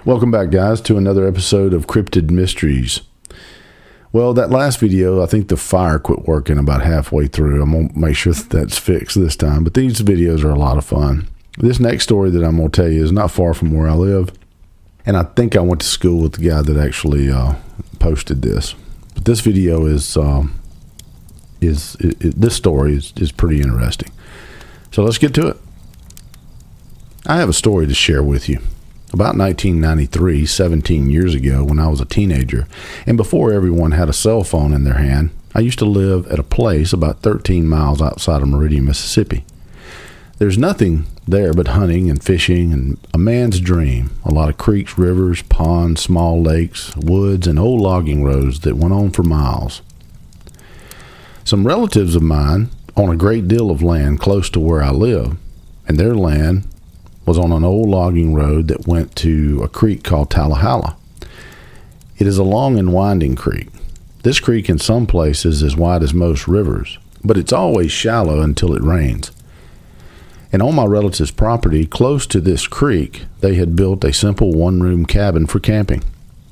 Welcome back, guys, to another episode of Cryptid Mysteries. Well, that last video, I think the fire quit working about halfway through. I'm going to make sure that's fixed this time, but these videos are a lot of fun. This next story that I'm going to tell you is not far from where I live, and I think I went to school with the guy that actually posted this. But this video this story is pretty interesting. So let's get to it. I have a story to share with you. About 1993, 17 years ago, when I was a teenager, and before everyone had a cell phone in their hand, I used to live at a place about 13 miles outside of Meridian, Mississippi. There's nothing there but hunting and fishing and a man's dream. A lot of creeks, rivers, ponds, small lakes, woods, and old logging roads that went on for miles. Some relatives of mine own a great deal of land close to where I live, and their land was on an old logging road that went to a creek called Tallahala. It is a long and winding creek. This creek in some places is wide as most rivers, but it's always shallow until it rains. And on my relative's property, close to this creek, they had built a simple one-room cabin for camping.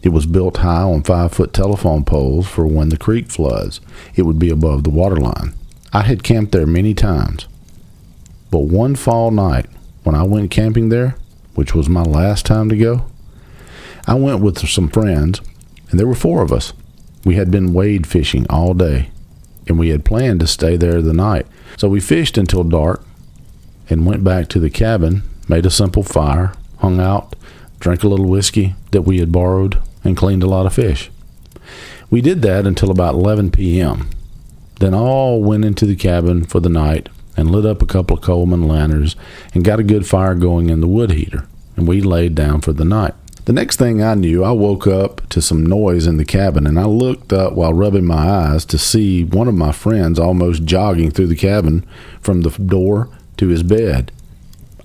It was built high on 5-foot telephone poles for when the creek floods. It would be above the waterline. I had camped there many times, but one fall night, when I went camping there, which was my last time to go, I went with some friends, and there were 4 of us. We had been wade fishing all day, and we had planned to stay there the night. So we fished until dark and went back to the cabin, made a simple fire, hung out, drank a little whiskey that we had borrowed, and cleaned a lot of fish. We did that until about 11 p.m. Then all went into the cabin for the night and lit up a couple of Coleman lanterns and got a good fire going in the wood heater, and we laid down for the night. The next thing I knew, I woke up to some noise in the cabin, and I looked up while rubbing my eyes to see one of my friends almost jogging through the cabin from the door to his bed.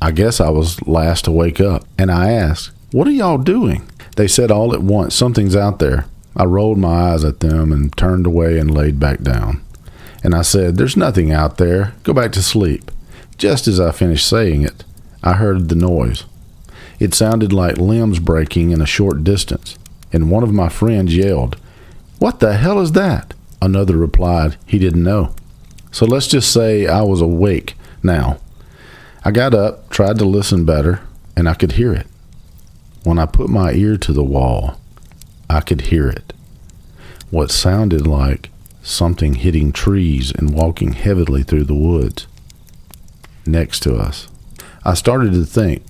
I guess I was last to wake up, and I asked, "What are y'all doing?" They said all at once, "Something's out there." I rolled my eyes at them and turned away and laid back down. And I said, "There's nothing out there. Go back to sleep." Just as I finished saying it, I heard the noise. It sounded like limbs breaking in a short distance, and one of my friends yelled, "What the hell is that?" Another replied he didn't know. So let's just say I was awake now. I got up, tried to listen better, and I could hear it. When I put my ear to the wall, I could hear it. What sounded like something hitting trees and walking heavily through the woods next to us. I started to think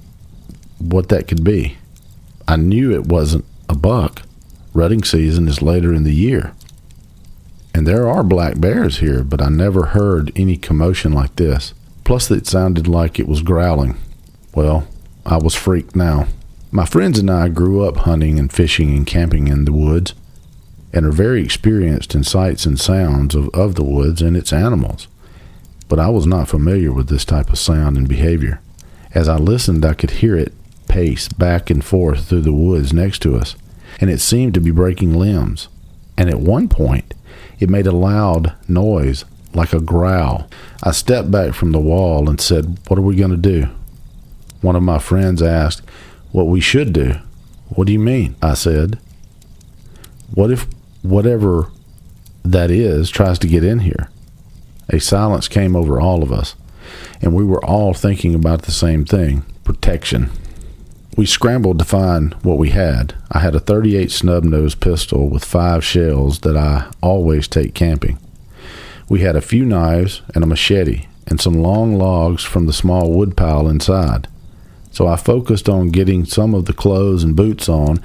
what that could be. I knew it wasn't a buck. Rutting season is later in the year, and there are black bears here, but I never heard any commotion like this. Plus, it sounded like it was growling. Well, I was freaked now. My friends and I grew up hunting and fishing and camping in the woods, and are very experienced in sights and sounds of the woods and its animals. But I was not familiar with this type of sound and behavior. As I listened, I could hear it pace back and forth through the woods next to us, and it seemed to be breaking limbs. And at one point, it made a loud noise like a growl. I stepped back from the wall and said, "What are we going to do?" One of my friends asked what we should do. "What do you mean?" I said. "What if whatever that is tries to get in here?" A silence came over all of us, and we were all thinking about the same thing: protection. We scrambled to find what we had. I had a .38 snub-nose pistol with 5 shells that I always take camping. We had a few knives and a machete and some long logs from the small wood pile inside. So I focused on getting some of the clothes and boots on,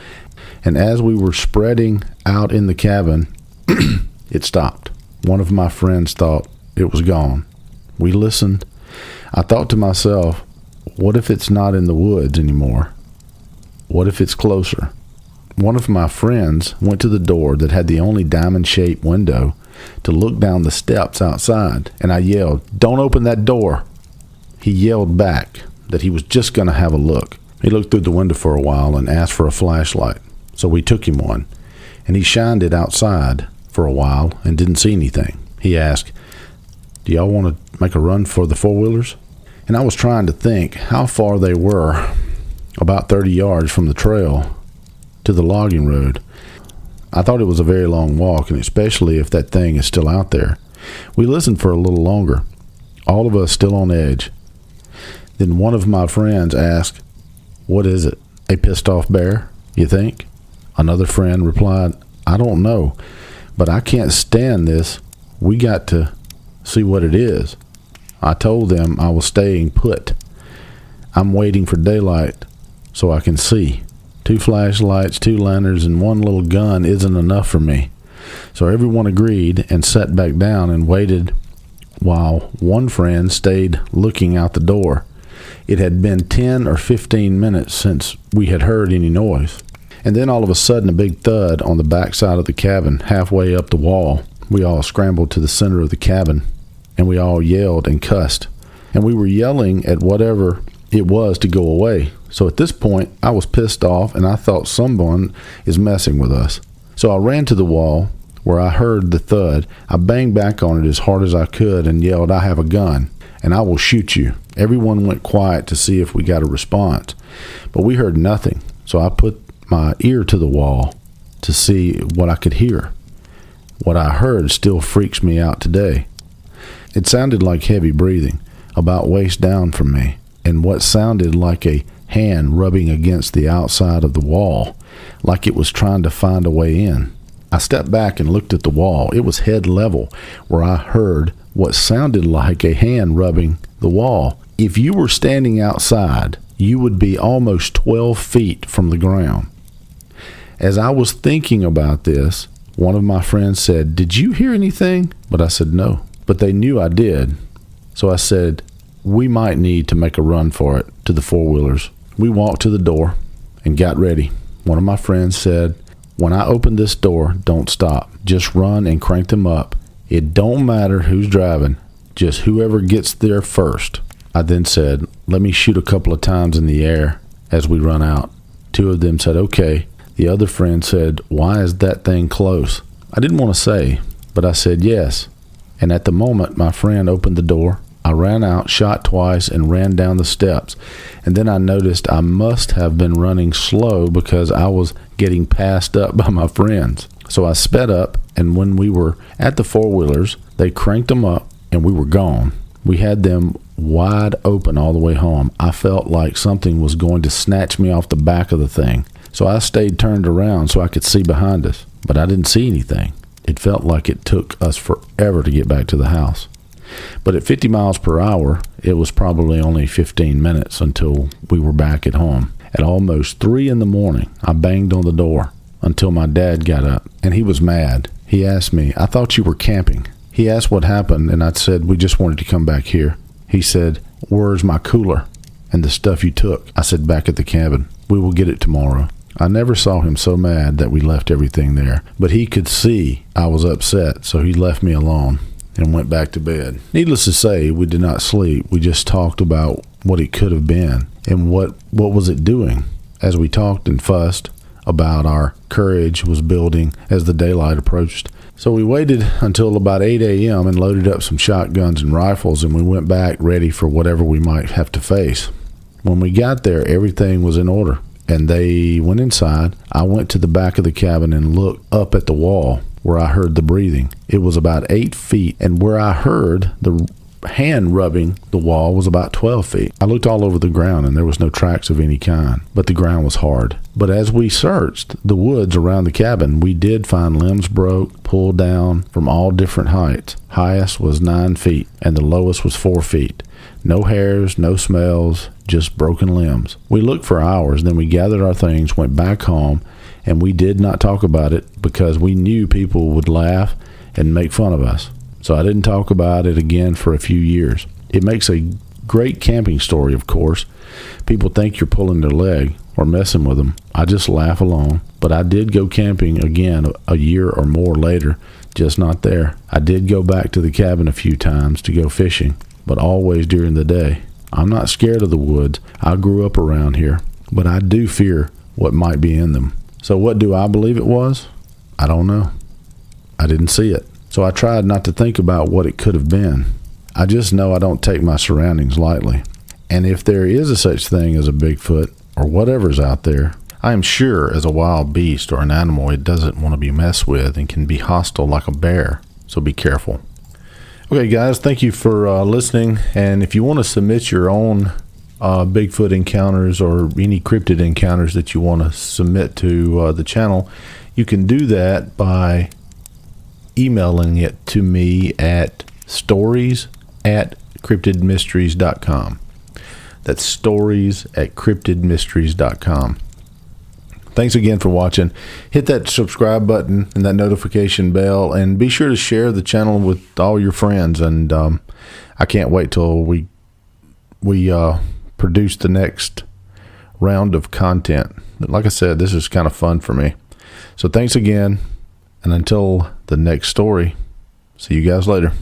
and as we were spreading out in the cabin, it stopped. One of my friends thought it was gone. We listened. I thought to myself, what if it's not in the woods anymore? What if it's closer? One of my friends went to the door that had the only diamond-shaped window to look down the steps outside, and I yelled, "Don't open that door." He yelled back that he was just going to have a look. He looked through the window for a while and asked for a flashlight. So we took him one, and he shined it outside for a while and didn't see anything. He asked, "Do y'all want to make a run for the four-wheelers?" And I was trying to think how far they were, about 30 yards from the trail, to the logging road. I thought it was a very long walk, and especially if that thing is still out there. We listened for a little longer, all of us still on edge. Then one of my friends asked, "What is it? A pissed off bear, you think?" Another friend replied, "I don't know, but I can't stand this. We got to see what it is." I told them I was staying put. I'm waiting for daylight so I can see. 2 flashlights, 2 lanterns, and 1 little gun isn't enough for me. So everyone agreed and sat back down and waited while one friend stayed looking out the door. It had been 10 or 15 minutes since we had heard any noise. And then all of a sudden a big thud on the back side of the cabin, halfway up the wall. We all scrambled to the center of the cabin, and we all yelled and cussed. And we were yelling at whatever it was to go away. So at this point, I was pissed off, and I thought someone is messing with us. So I ran to the wall where I heard the thud. I banged back on it as hard as I could and yelled, "I have a gun, and I will shoot you." Everyone went quiet to see if we got a response, but we heard nothing. So I put my ear to the wall to see what I could hear. What I heard still freaks me out today. It sounded like heavy breathing, about waist down from me, and what sounded like a hand rubbing against the outside of the wall, like it was trying to find a way in. I stepped back and looked at the wall. It was head level, where I heard what sounded like a hand rubbing the wall. If you were standing outside, you would be almost 12 feet from the ground. As I was thinking about this, one of my friends said, "Did you hear anything?" But I said no. But they knew I did. So I said, "We might need to make a run for it," to the four-wheelers. We walked to the door and got ready. One of my friends said, "When I open this door, don't stop. Just run and crank them up. It don't matter who's driving, just whoever gets there first." I then said, "Let me shoot a couple of times in the air as we run out." 2 of them said, "Okay." The other friend said, "Why is that thing close?" I didn't want to say, but I said yes. And at the moment my friend opened the door, I ran out, shot twice, and ran down the steps. And then I noticed I must have been running slow because I was getting passed up by my friends. So I sped up, and when we were at the four-wheelers, they cranked them up, and we were gone. We had them wide open all the way home. I felt like something was going to snatch me off the back of the thing. So I stayed turned around so I could see behind us, but I didn't see anything. It felt like it took us forever to get back to the house. But at 50 miles per hour, it was probably only 15 minutes until we were back at home. At almost 3 in the morning, I banged on the door until my dad got up, and he was mad. He asked me, "I thought you were camping." He asked what happened, and I said, "We just wanted to come back here." He said, "Where's my cooler and the stuff you took?" I said, "Back at the cabin. We will get it tomorrow." I never saw him so mad that we left everything there, but he could see I was upset, so he left me alone and went back to bed. Needless to say, we did not sleep. We just talked about what it could have been and what was it doing. As we talked and fussed about, our courage was building as the daylight approached. So we waited until about 8 a.m. and loaded up some shotguns and rifles, and we went back ready for whatever we might have to face. When we got there, everything was in order, and they went inside. I went to the back of the cabin and looked up at the wall where I heard the breathing. It was about 8 feet, and where I heard the hand rubbing the wall was about 12 feet. I looked all over the ground, and there was no tracks of any kind, but the ground was hard. But as we searched the woods around the cabin, we did find limbs broke, pulled down from all different heights. Highest was 9 feet, and the lowest was 4 feet. No hairs, no smells, just broken limbs. We looked for hours, then we gathered our things, went back home, and we did not talk about it because we knew people would laugh and make fun of us. So I didn't talk about it again for a few years. It makes a great camping story, of course. People think you're pulling their leg or messing with them. I just laugh along. But I did go camping again a year or more later, just not there. I did go back to the cabin a few times to go fishing, but always during the day. I'm not scared of the woods. I grew up around here, but I do fear what might be in them. So what do I believe it was? I don't know. I didn't see it. So I tried not to think about what it could have been. I just know I don't take my surroundings lightly. And if there is a such thing as a Bigfoot or whatever's out there, I am sure as a wild beast or an animal, it doesn't want to be messed with and can be hostile like a bear. So be careful. Okay, guys, thank you for listening. And if you want to submit your own Bigfoot encounters or any cryptid encounters that you want to submit to the channel, you can do that by emailing it to me at stories@cryptidmysteries.com. That's stories@cryptidmysteries.com. Thanks again for watching. Hit that subscribe button and that notification bell, and be sure to share the channel with all your friends. And I can't wait till we produce the next round of content. Like I said, this is kind of fun for me. So thanks again, and until the next story, see you guys later.